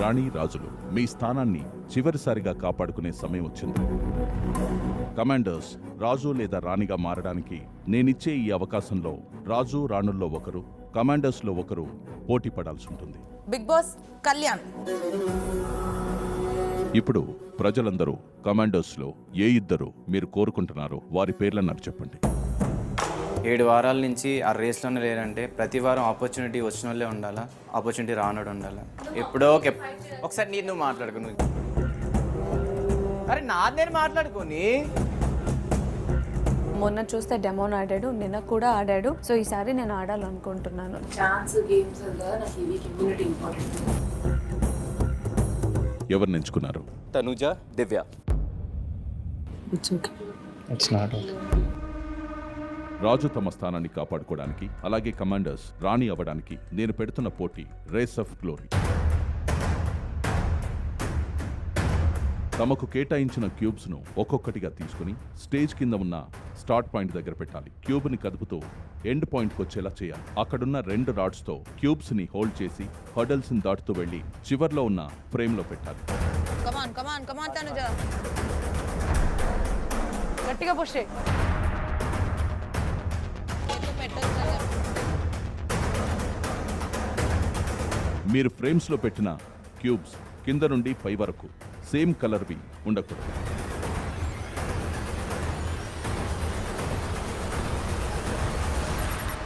రాణి రాజులు మీ స్థానాన్ని చివరిసారిగా కాపాడుకునే సమయం వచ్చింది. కమాండర్స్ రాజు లేదా రాణిగా మారడానికి నేనిచ్చే ఈ అవకాశంలో రాజు రాణుల్లో ఒకరు, కమాండర్స్లో ఒకరు పోటీ పడాల్సి ఉంటుంది. Bigg Boss Kalyan. ఇప్పుడు ప్రజలందరూ కమాండర్స్లో ఏ ఇద్దరు మీరు కోరుకుంటున్నారో వారి పేర్లను నాకు చెప్పండి. 7 వారాల నుంచి ఆ రేస్లోనే లేరంటే ప్రతి వారం ఆపర్చునిటీ వచ్చిన వాళ్ళే ఉండాలా, ఆపర్చునిటీ రానోడు ఉండాలా. ఎప్పుడో ఒకసారి నువ్వు మాట్లాడుకో. నువ్వు అరే నేను మాట్లాడుకోని. మొన్న చూస్తే డెమోన్ ఆడాడు, నిన్న కూడా ఆడాడు. సో ఈసారి నేను ఆడాలనుకుంటున్నాను. ఎవరిని ఎంచుకున్నారు? తనుజ, దివ్య. రాజు తమ స్థానాన్ని కాపాడుకోవడానికి, అలాగే కమాండర్స్ రాణి అవ్వడానికి నేను పెడుతున్న పోటీ రేస్ ఆఫ్ గ్లోరీ. తమకు కేటాయించిన క్యూబ్స్ ను ఒక్కొక్కటిగా తీసుకుని స్టేజ్ కింద ఉన్న స్టార్ట్ పాయింట్ దగ్గర పెట్టాలి. క్యూబ్ ని కదుపుతూ ఎండ్ పాయింట్ కు వచ్చేలా చేయాలి. అక్కడున్న 2 రాడ్స్ తో క్యూబ్స్ ని హోల్డ్ చేసి హర్డల్స్ ని దాటుతూ వెళ్లి చివర్లో ఉన్న ఫ్రేమ్ లో పెట్టాలి. గట్టిగా పుష్ చేయి. మీరు ఫ్రేమ్స్ లో పెట్టిన క్యూబ్స్ కింద నుండి పై వరకు సేమ్ కలర్వి ఉండకూడదు.